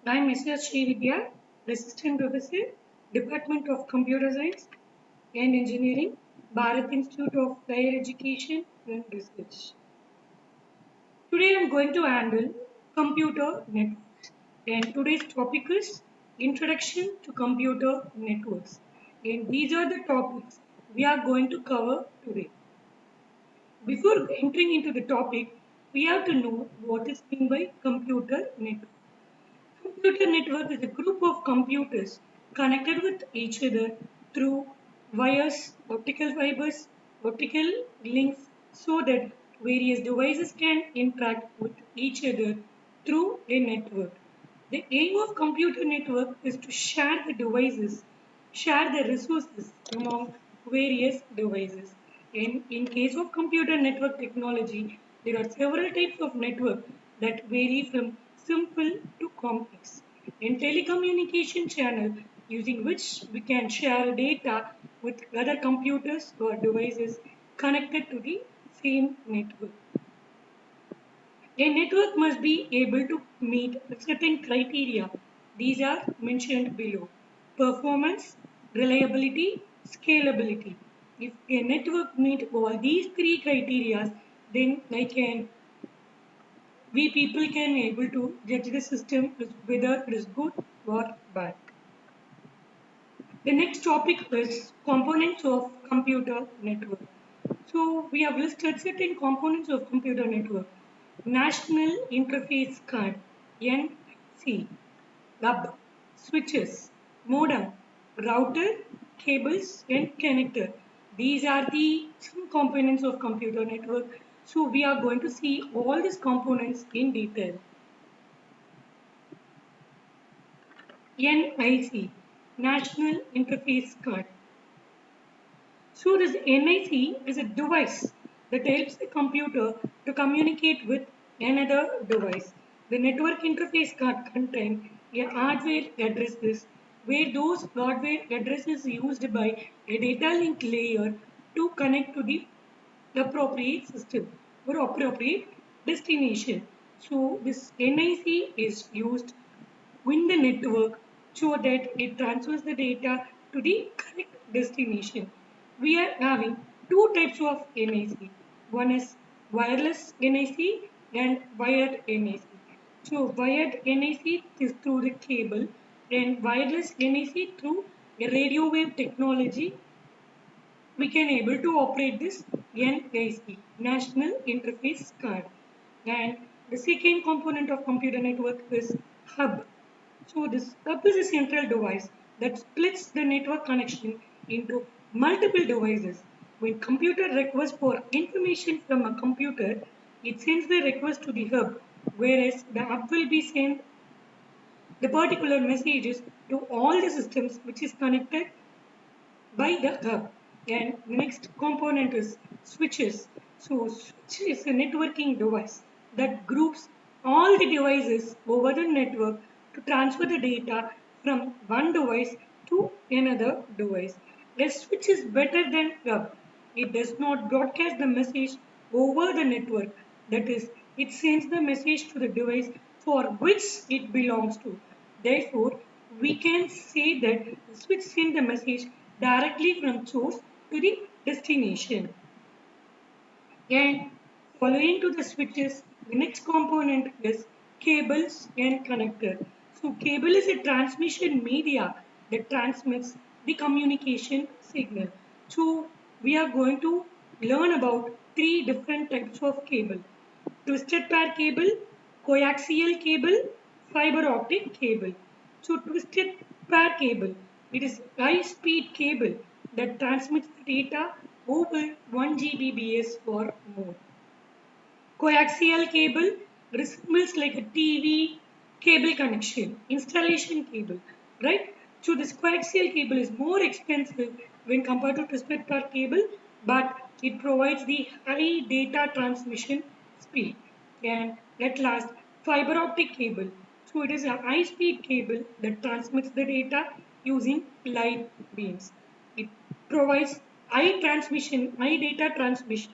I am Mrs. Srividya, Assistant Professor, Department of Computer Science and Engineering, Bharat Institute of Higher Education and Research. Today I am going to handle computer networks, and today's topic is Introduction to Computer Networks. And these are the topics we are going to cover today. Before entering into the topic, we have to know what is meant by computer network. Computer network is a group of computers connected with each other through wires, optical fibers, optical links so that various devices can interact with each other through a network. The aim of computer network is to share the devices, share the resources among various devices. In case of computer network technology, there are several types of network that vary from simple to complex. In telecommunication channel, using which we can share data with other computers or devices connected to the same network. A network must be able to meet certain criteria. These are mentioned below. Performance, reliability, scalability. If a network meet all these three criteria, then we people can able to judge the system whether it is good or bad. The next topic is components of computer network. So we have listed certain components of computer network. National Interface Card, NIC, hub, switches, modem, router, cables and connector. These are the some components of computer network. So we are going to see all these components in detail. NIC, National Interface Card. So this NIC is a device that helps the computer to communicate with another device. The network interface card contains a hardware addresses where those hardware addresses used by a data link layer to connect to the appropriate system or appropriate destination. So this NIC is used in the network so that it transfers the data to the correct destination. We are having two types of NIC. One is wireless NIC and wired NIC. So wired NIC is through the cable and wireless NIC through a radio wave technology. We can able to operate this NIC, National Interface Card. And the second component of computer network is hub. So this hub is a central device that splits the network connection into multiple devices. When computer requests for information from a computer, it sends the request to the hub, whereas the hub will be sent the particular messages to all the systems which is connected by the hub. And the next component is switches. So switch is a networking device that groups all the devices over the network to transfer the data from one device to another device. The switch is better than hub. It does not broadcast the message over the network. That is, it sends the message to the device for which it belongs to. Therefore, we can say that the switch sends the message directly from source to the destination. And following to the switches, the next component is cables and connector. So cable is a transmission media that transmits the communication signal. So we are going to learn about three different types of cable. Twisted pair cable, coaxial cable, fiber optic cable. So twisted pair cable, it is high speed cable that transmits the data over 1 Gbps or more. Coaxial cable resembles like a TV cable connection, installation cable, right? So this coaxial cable is more expensive when compared to twisted pair cable, but it provides the high data transmission speed. And at last, fiber optic cable. So it is a high speed cable that transmits the data using light beams. It provides high data transmission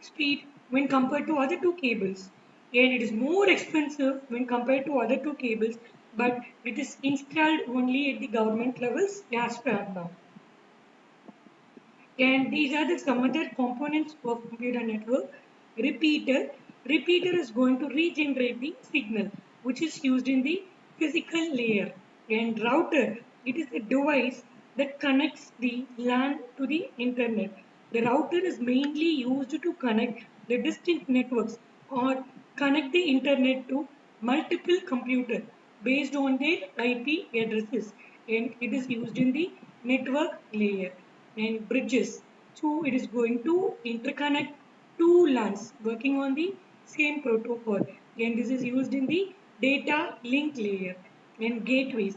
speed when compared to other two cables. and it is more expensive when compared to other two cables, but it is installed only at the government levels as per now. And these are the some other components of computer network. Repeater. Repeater is going to regenerate the signal which is used in the physical layer. And router. It is a device that connects the LAN to the internet. The router is mainly used to connect the distinct networks or connect the internet to multiple computers based on their IP addresses, and it is used in the network layer. And bridges, so it is going to interconnect two LANs working on the same protocol, and this is used in the data link layer. And gateways,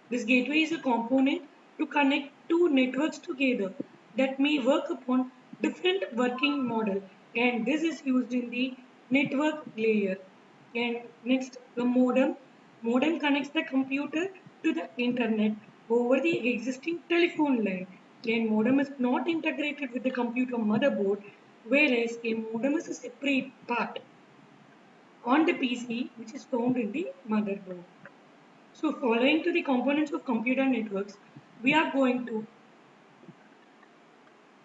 this gateway is a component to connect two networks together that may work upon different working model, and this is used in the network layer. And next, the modem. Modem connects the computer to the internet over the existing telephone line, and modem is not integrated with the computer motherboard, whereas a modem is a separate part on the PC which is found in the motherboard. So following to the components of computer networks, we are going to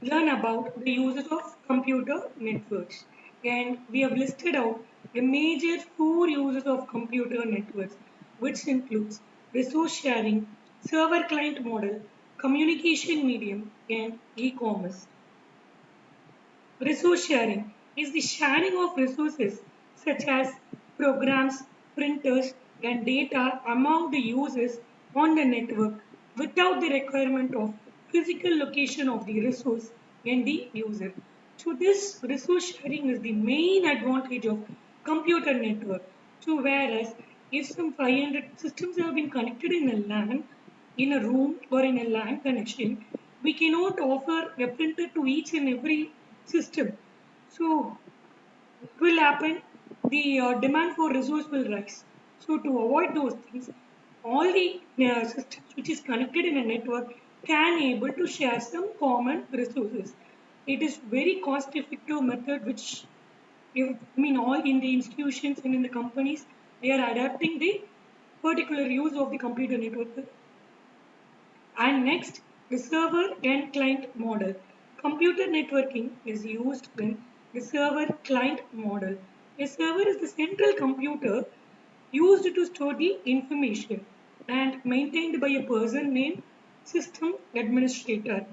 learn about the uses of computer networks. And we have listed out the major four uses of computer networks, which includes resource sharing, server client model, communication medium, and e-commerce. Resource sharing is the sharing of resources such as programs, printers, and data among the users on the network without the requirement of physical location of the resource and the user. So this resource sharing is the main advantage of computer network. So whereas if some 500 systems have been connected in a LAN, in a room or in a LAN connection, we cannot offer a printer to each and every system. So what will happen? The demand for resource will rise. So to avoid those things, all the systems which is connected in a network can able to share some common resources. It is very cost effective method which all in the institutions and in the companies they are adapting the particular use of the computer network. And next, the server and client model. Computer networking is used in the server client model. A server is the central computer used to store the information and maintained by a person named system administrator.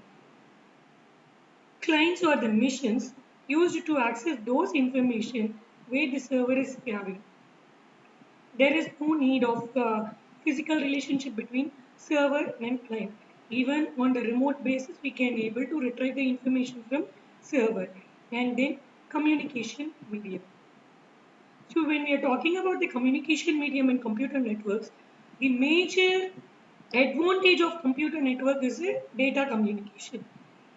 Clients are the machines used to access those information where the server is having. There is no need of physical relationship between server and client. Even on the remote basis, we can able to retrieve the information from server. And then communication medium. So when we are talking about the communication medium and computer networks, the major advantage of computer network is the data communication.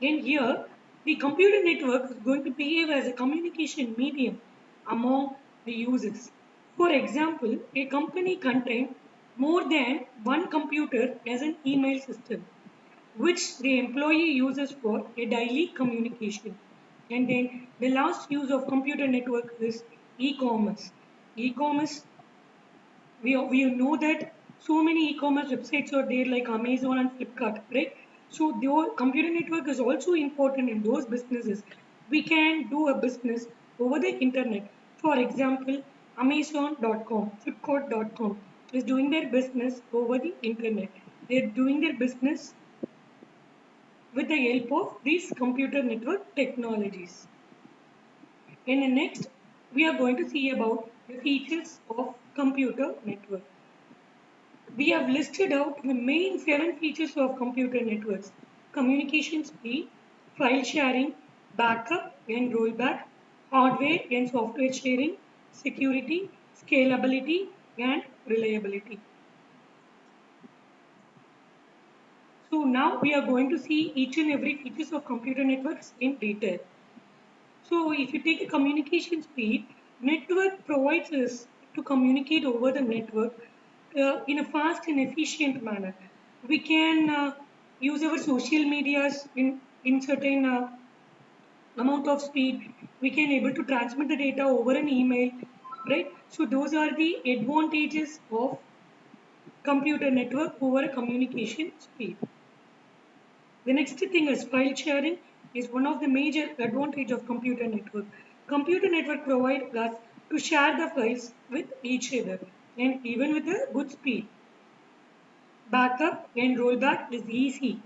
And here, the computer network is going to behave as a communication medium among the users. For example, a company contains more than one computer as an email system, which the employee uses for a daily communication. And then the last use of computer network is e-commerce. E-commerce, we know that so many e-commerce websites are there like Amazon and Flipkart, right? So the computer network is also important in those businesses. We can do a business over the internet. For example, Amazon.com, Flipkart.com is doing their business over the internet. They're doing their business with the help of these computer network technologies. In the next, we are going to see about the features of computer network. We have listed out the main 7 features of computer networks: communication speed, file sharing, backup and rollback, hardware and software sharing, security, scalability, and reliability. So now we are going to see each and every features of computer networks in detail. So if you take a communication speed, network provides us to communicate over the network in a fast and efficient manner. We can use our social medias in certain amount of speed. We can able to transmit the data over an email, right? So those are the advantages of computer network over communication speed. The next thing is file sharing is one of the major advantage of computer network. Computer network provide us to share the files with each other and even with a good speed. Backup and rollback is easy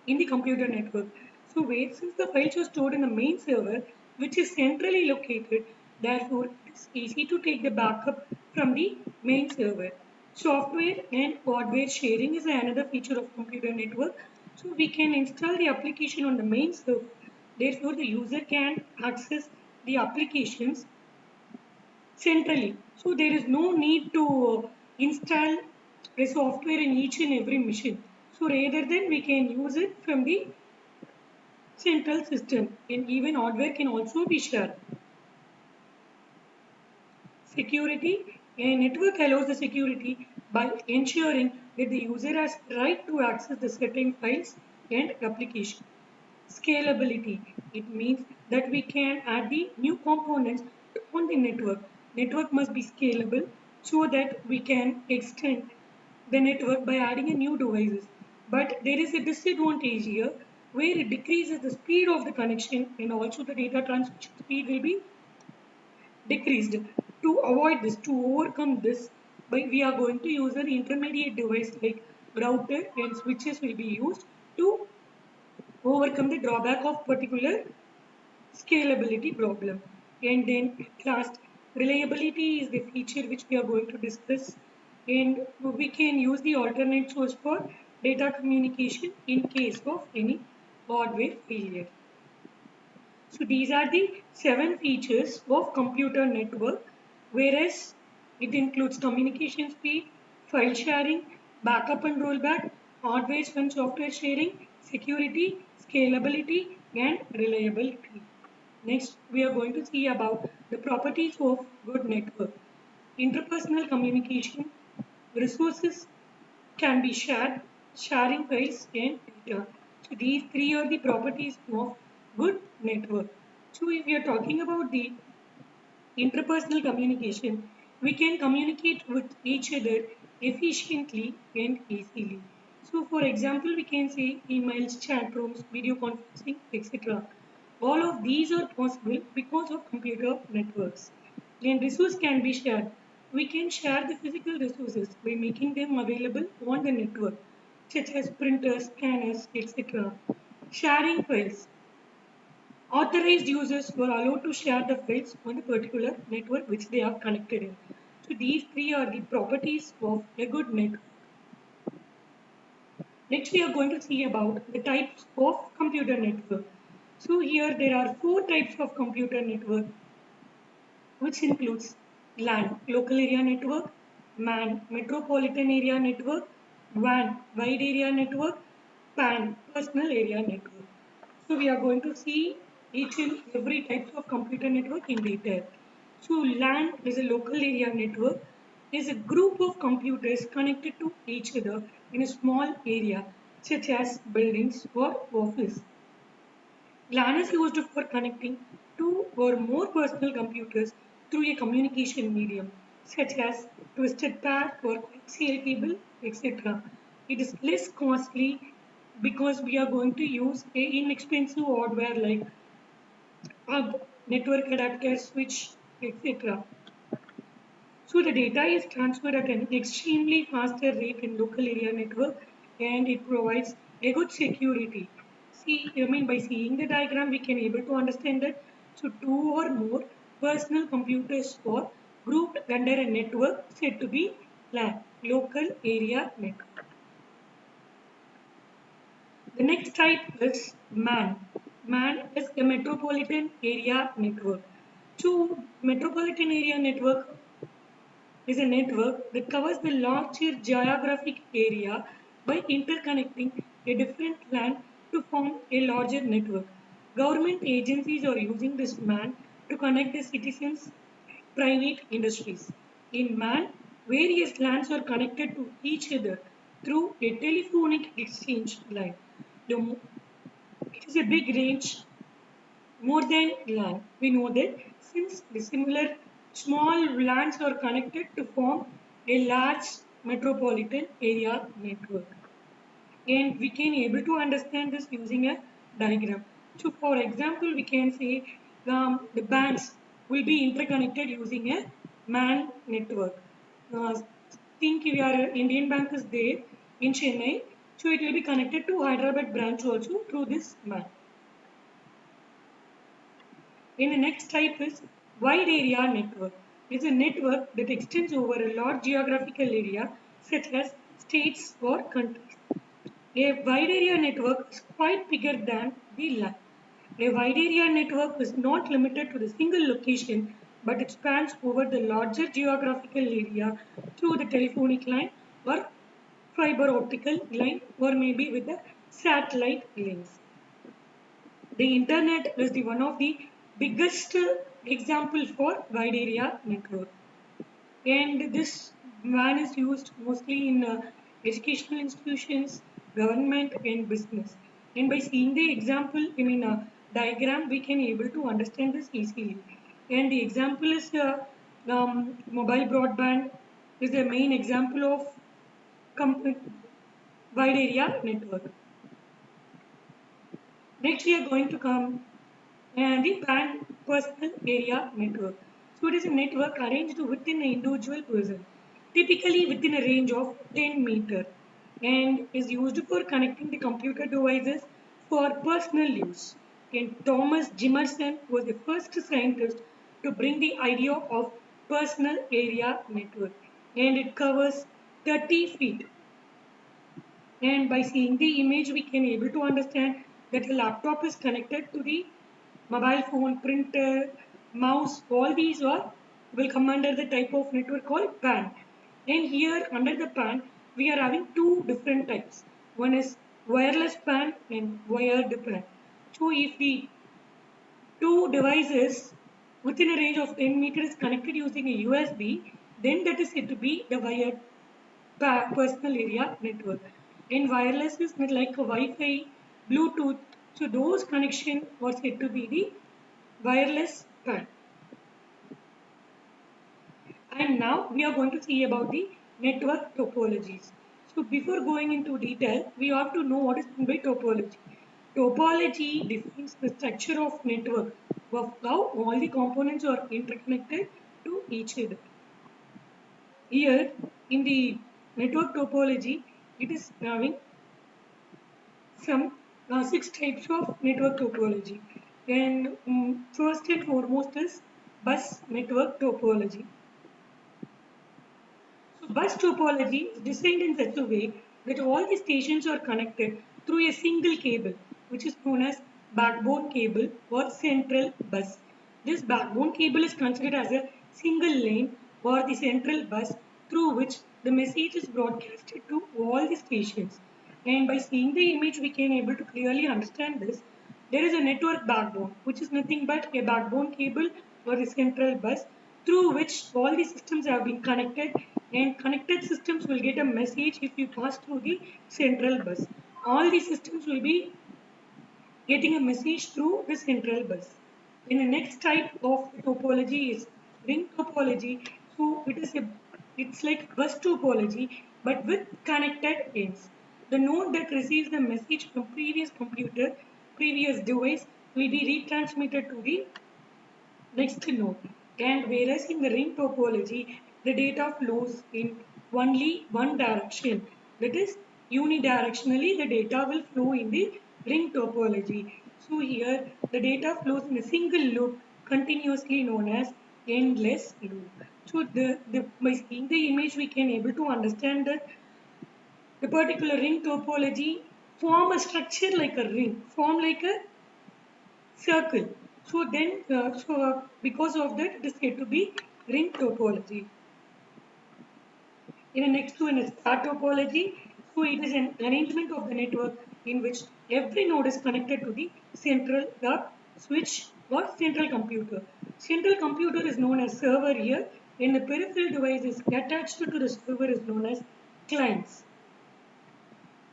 in the computer network. So where since the files are stored in the main server, which is centrally located, therefore it is easy to take the backup from the main server. Software and hardware sharing is another feature of computer network. So we can install the application on the main server. Therefore, the user can access the applications centrally. So there is no need to install a software in each and every machine. So rather than we can use it from the central system and even hardware can also be shared. Security. A network allows the security by ensuring that the user has right to access the certain files and application. Scalability. It means that we can add the new components on the network. Network must be scalable so that we can extend the network by adding a new devices. But there is a disadvantage here where it decreases the speed of the connection and also the data transmission speed will be decreased. To avoid this, to overcome this, we are going to use an intermediate device like router and switches will be used to overcome the drawback of particular scalability problem. And then at last, reliability is the feature which we are going to discuss. And we can use the alternate source for data communication in case of any hardware failure. So these are the 7 features of computer network, whereas it includes communication speed, file sharing, backup and rollback, hardware and software sharing, security, scalability, and reliability. Next, we are going to see about the properties of good network. Interpersonal communication, resources can be shared, sharing files and data. So these three are the properties of good network. So if we are talking about the interpersonal communication, we can communicate with each other efficiently and easily. So for example, we can say emails, chat rooms, video conferencing, etc. All of these are possible because of computer networks. And resource can be shared. We can share the physical resources by making them available on the network, such as printers, scanners, etc. Sharing files. Authorized users were allowed to share the files on the particular network which they are connected in. So these three are the properties of a good network. Next we are going to see about the types of computer network. So here there are 4 types of computer network which includes LAN, local area network, MAN, metropolitan area network, WAN, wide area network, PAN, personal area network. So we are going to see each and every types of computer network in detail. So LAN is a local area network, is a group of computers connected to each other in a small area such as buildings or office. LAN is used for connecting two or more personal computers through a communication medium such as twisted pair or coaxial cable, etc. It is less costly because we are going to use a inexpensive hardware like hub, network adapter, switch, etc. So the data is transferred at an extremely faster rate in local area network and it provides a good security. See, I mean by seeing the diagram we can able to understand that so 2 or more personal computers are grouped under a network said to be LAN, local area network. The next type is MAN. MAN is a metropolitan area network. So metropolitan area network is a network that covers the larger geographic area by interconnecting a different land to form a larger network. Government agencies are using this MAN to connect the citizens, private industries. In MAN, various lands are connected to each other through a telephonic exchange line. The, it is a big range more than LAN. We know that since the similar small LANs are connected to form a large metropolitan area network. And we can able to understand this using a diagram. So for example, we can say the banks will be interconnected using a MAN network. Uh, think we are Indian Bank is there in Chennai, so it will be connected to Hyderabad branch also through this MAN. And the next type is wide area network. It is a network that extends over a large geographical area such as states or countries. A wide area network is quite bigger than the LAN. A wide area network is not limited to the single location but it spans over the larger geographical area through the telephonic line or fiber optical line or maybe with the satellite links. The internet is the one of the biggest example for wide area network. And this WAN is used mostly in educational institutions, government and business. And by seeing the example, diagram, we can able to understand this easily. And the example is mobile broadband is the main example of wide area network. Next we are going to come the PAN personal area network. So it is a network arranged within an individual person, typically within a range of 10 meter and is used for connecting the computer devices for personal use. And Thomas Jimerson was the first scientist to bring the idea of personal area network and it covers 30 feet and by seeing the image we can able to understand that a laptop is connected to the mobile phone, printer, mouse, all these are will come under the type of network called PAN. And here under the PAN we are having two different types. One is wireless PAN and wired PAN. So if the two devices within a range of 10 meters connected using a USB, then that is said to be the wired personal area network. And wireless is not like a Wi-Fi, Bluetooth. So those connection are said to be the wireless PAN. And now we are going to see about the network topologies. So before going into detail, we have to know what is meant by topology. Topology defines the structure of network of how all the components are interconnected to each other. Here in the network topology, it is having some six types of network topology. And first and foremost is bus network topology. So bus topology is designed in such a way that all the stations are connected through a single cable, which is known as backbone cable or central bus. This backbone cable is considered as a single lane or the central bus through which the message is broadcasted to all the stations. And by seeing the image, we can able to clearly understand this. There is a network backbone, which is nothing but a backbone cable or a central bus through which all the systems have been connected and connected systems will get a message if you pass through the central bus. All the systems will be getting a message through the central bus. And the next type of topology is ring topology. So it's like bus topology but with connected ends. The node that receives the message from previous device will be retransmitted to the next node. And whereas in the ring topology, the data flows in only one direction. That is, unidirectionally, the data will flow in the ring topology. So here, the data flows in a single loop, continuously known as endless loop. So by seeing the image, we can able to understand that the particular ring topology form a structure like a ring, form like a circle. So because of that, it is said to be ring topology. In the next one is star topology. So it is an arrangement of the network in which every node is connected to the central switch or central computer. Central computer is known as server here, and the peripheral device is attached to the server is known as clients.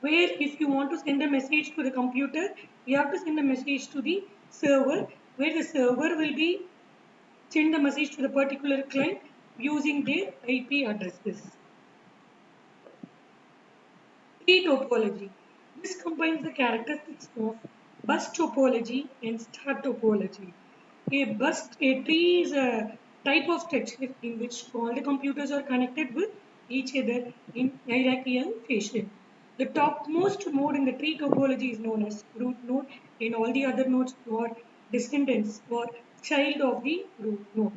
Where if you want to send a message to the computer, you have to send a message to the server where the server will be send the message to the particular client using their IP addresses. Tree topology. This combines the characteristics of bus topology and star topology. A tree is a type of structure in which all the computers are connected with each other in hierarchical fashion. The topmost node in the tree topology is known as root node, and all the other nodes are descendants or child of the root node.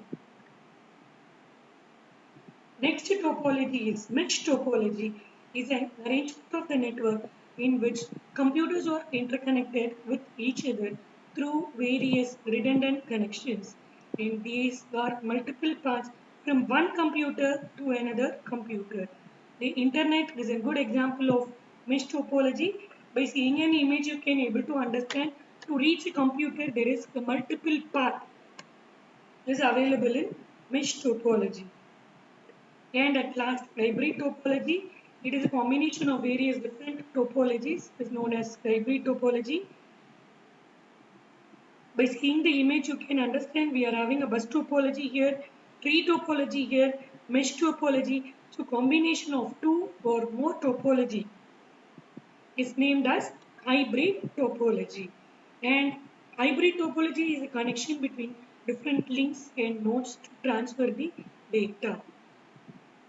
Next topology is mesh topology, is an arrangement of the network in which computers are interconnected with each other through various redundant connections. And these are multiple paths from one computer to another computer. The internet is a good example of mesh topology. By seeing an image, you can able to understand to reach a computer there is a multiple path is available in mesh topology. And at last, hybrid topology. It is a combination of various different topologies is known as hybrid topology. By seeing the image, you can understand we are having a bus topology here, tree topology here, mesh topology. So combination of two or more topology is named as hybrid topology. And hybrid topology is a connection between different links and nodes to transfer the data.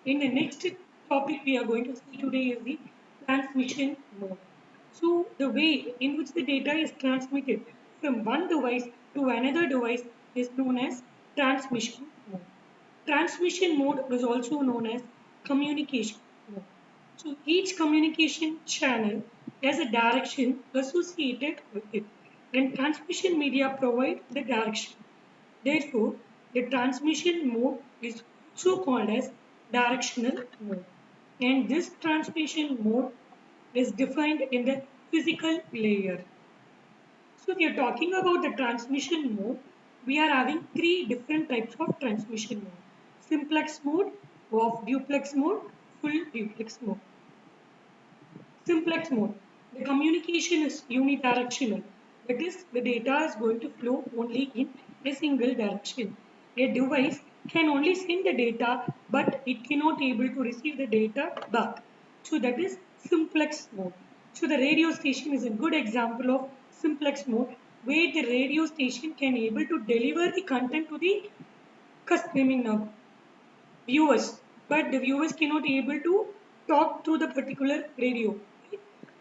In the next topic we are going to see today is the transmission mode. So the way in which the data is transmitted from one device to another device is known as transmission mode. Transmission mode is also known as communication mode. So each communication channel has a direction associated with it, and transmission media provide the direction. Therefore, the transmission mode is also called as directional mode. And this transmission mode is defined in the physical layer. So, if we are talking about the transmission mode, we are having three different types of transmission mode: simplex mode, off duplex mode, full duplex mode. Simplex mode. The communication is unidirectional. That is, the data is going to flow only in a single direction. A device can only send the data, but it cannot able to receive the data back. So that is simplex mode. So the radio station is a good example of simplex mode, where the radio station can able to deliver the content to the viewers, but the viewers cannot able to talk through the particular radio.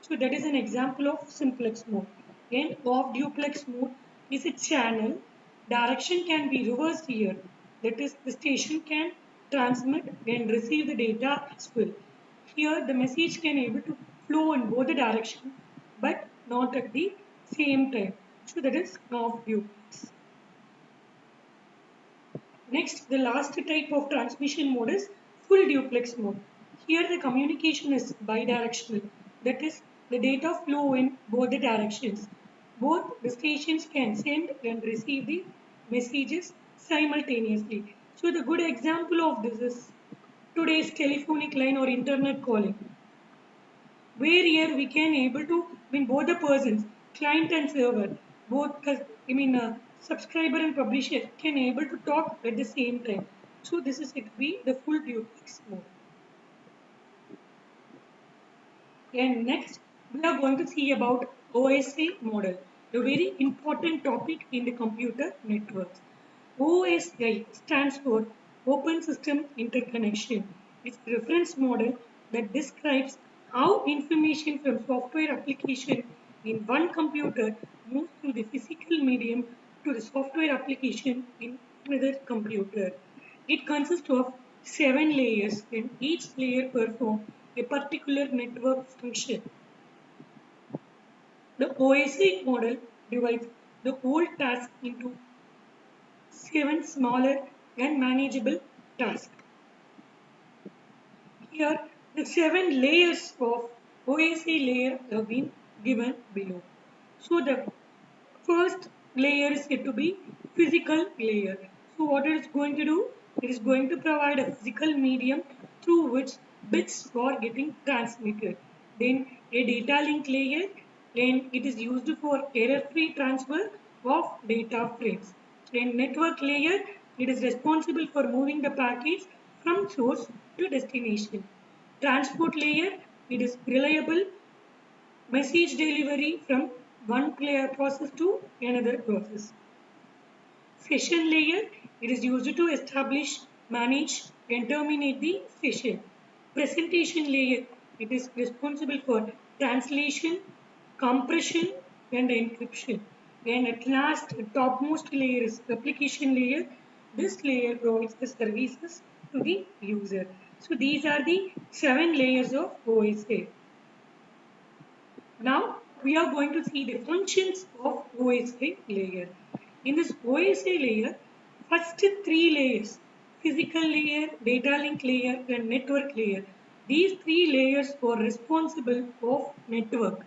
So that is an example of simplex mode. And off duplex mode is a channel. Direction can be reversed here. That is, the station can transmit and receive the data as well. Here the message can able to flow in both the direction, but not at the same time. So that is off duplex. Next, the last type of transmission mode is full duplex mode. Here the communication is bidirectional. That is, the data flow in both the directions. Both the stations can send and receive the messages simultaneously. So the good example of this is today's telephonic line or internet calling, where here we can able to both the persons, client and server, both subscriber and publisher can able to talk at the same time. So this is it be the full duplex mode. And next we are going to see about OSI model, a very important topic in the computer networks. OSI stands for Open System Interconnection. It's a reference model that describes how information from software application in one computer moves through the physical medium to the software application in another computer. It consists of 7 layers, and each layer performs a particular network function. The OSI model divides the whole task into 7 smaller and manageable tasks. Here, the 7 layers of OSI layer have been given below. So, the first layer is said to be physical layer. So, what it is going to do? It is going to provide a physical medium through which bits are getting transmitted. Then, a data link layer, and it is used for error-free transfer of data frames. In network layer, it is responsible for moving the packets from source to destination. Transport layer, it is reliable message delivery from one player process to another process. Session layer, it is used to establish, manage and terminate the session. Presentation layer, it is responsible for translation, compression and encryption. And at last, topmost layer is application layer. This layer provides the services to the user. So these are the 7 layers of OSA. Now we are going to see the functions of OSA layer. In this OSA layer, first 3 layers, physical layer, data link layer and network layer. These 3 layers are responsible of network,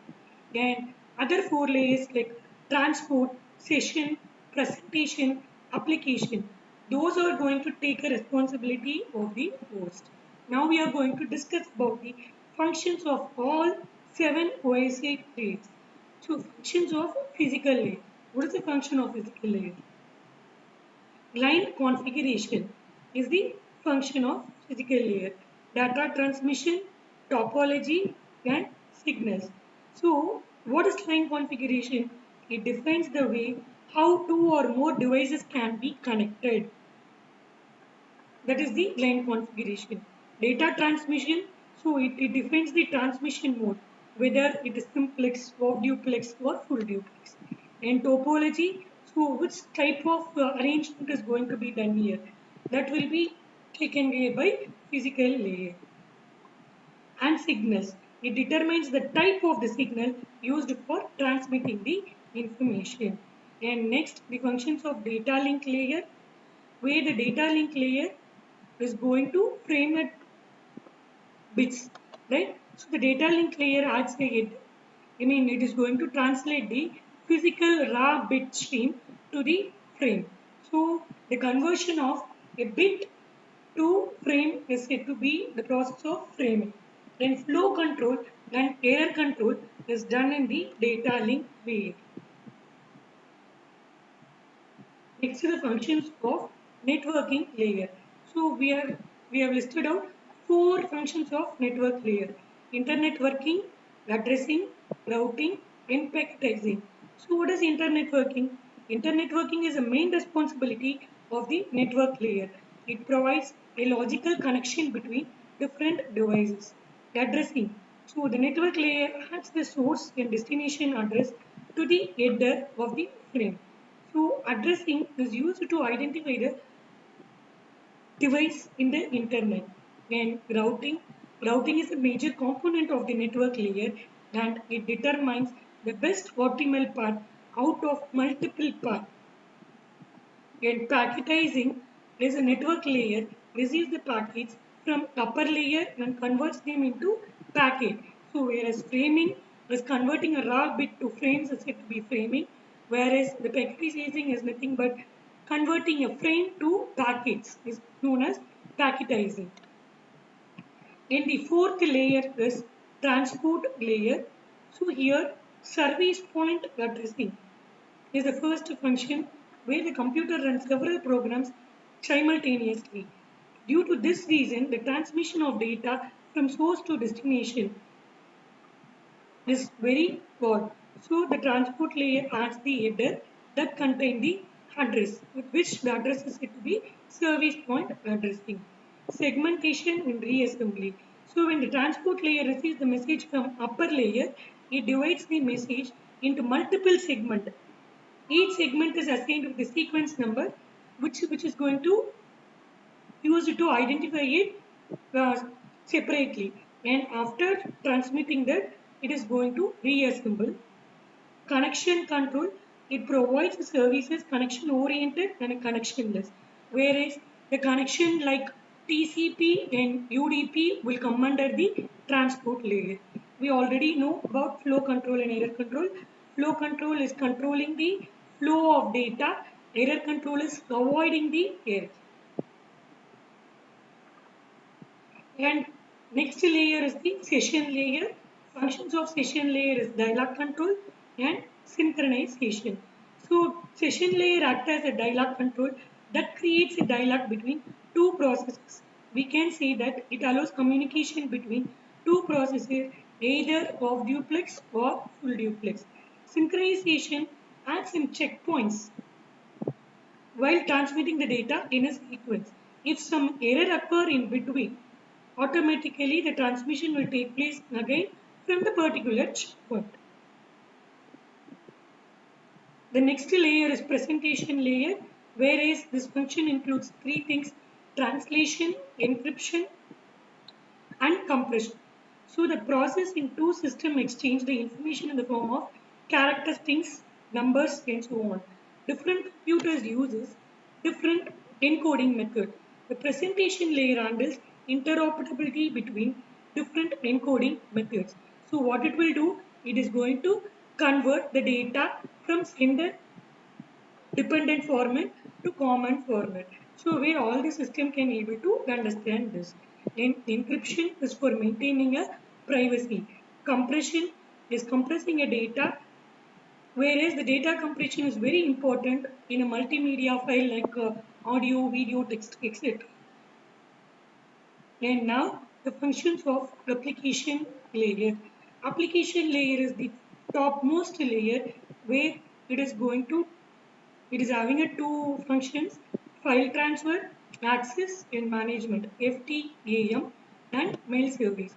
and other 4 layers like transport, session, presentation, application. Those are going to take a responsibility of the host. Now we are going to discuss about the functions of all 7 OSA layers. So functions of physical layer. What is the function of physical layer? Line configuration is the function of physical layer. Data transmission, topology and signals. So what is line configuration? It defines the way how two or more devices can be connected. That is the line configuration. Data transmission, so it defines the transmission mode, whether it is simplex or duplex or full duplex. And topology, so which type of arrangement is going to be done here, that will be taken away by physical layer. And signals, it determines the type of the signal used for transmitting the information. And next, the functions of data link layer, where the data link layer is going to frame at bits, right? So the data link layer adds a head. It is going to translate the physical raw bit stream to the frame. So the conversion of a bit to frame is said to be the process of framing. Then flow control and error control is done in the data link layer. Next is the functions of networking layer. So we have listed out 4 functions of network layer: internet working, addressing, routing, and packetizing. So what is internet working? Internet working is a main responsibility of the network layer. It provides a logical connection between different devices. Addressing. So the network layer adds the source and destination address to the header of the frame. So addressing is used to identify the device in the internet. And routing is a major component of the network layer, and it determines the best optimal path out of multiple paths. And packetizing is a network layer receives the packets from upper layer and converts them into packet. So whereas framing is converting a raw bit to frames is said to be framing, whereas the packetizing is nothing but converting a frame to packets is known as packetizing. And the fourth layer is transport layer. So here service point addressing is the first function where the computer runs several programs simultaneously. Due to this reason, the transmission of data from source to destination is very broad. So the transport layer adds the header that contain the address, with which the address is said to be service point addressing. Segmentation and reassembly. So when the transport layer receives the message from upper layer, it divides the message into multiple segments. Each segment is assigned with the sequence number, which is going to use it to identify it separately. And after transmitting that, it is going to reassemble. Connection control, it provides services connection oriented and connectionless. Whereas the connection like TCP and UDP will come under the transport layer. We already know about flow control and error control. Flow control is controlling the flow of data. Error control is avoiding the error. And next layer is the session layer. Functions of session layer is dialog control and synchronization. So session layer acts as a dialogue control that creates a dialogue between two processes. We can say that it allows communication between two processes either of duplex or full duplex. Synchronization acts in checkpoints while transmitting the data in a sequence. If some error occur in between, automatically the transmission will take place again from the particular checkpoint. The next layer is presentation layer, whereas this function includes three things: translation, encryption, and compression. So the process in two systems exchange the information in the form of character strings, numbers, and so on. Different computers uses different encoding method. The presentation layer handles interoperability between different encoding methods. So what it will do, it is going to convert the data from sender dependent format to common format. So where all the system can able to understand this. And encryption is for maintaining a privacy. Compression is compressing a data, whereas the data compression is very important in a multimedia file like audio, video, text, etc. And now the functions of application layer. Application layer is the topmost layer where it is going to it is having a two functions: file transfer, access and management, FTAM, and mail services.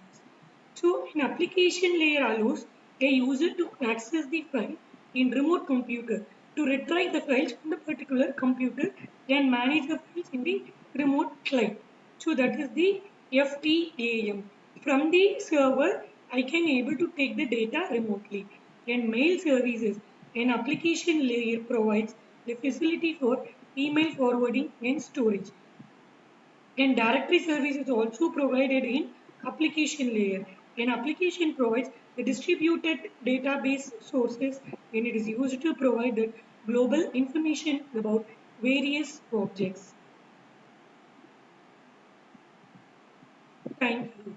So an application layer allows a user to access the file in remote computer, to retrieve the files from the particular computer and manage the files in the remote client. So that is the FTAM. From the server, I can able to take the data remotely. And mail services, an application layer provides the facility for email forwarding and storage. And directory service is also provided in application layer. An application provides the distributed database sources and it is used to provide the global information about various objects. Thank you.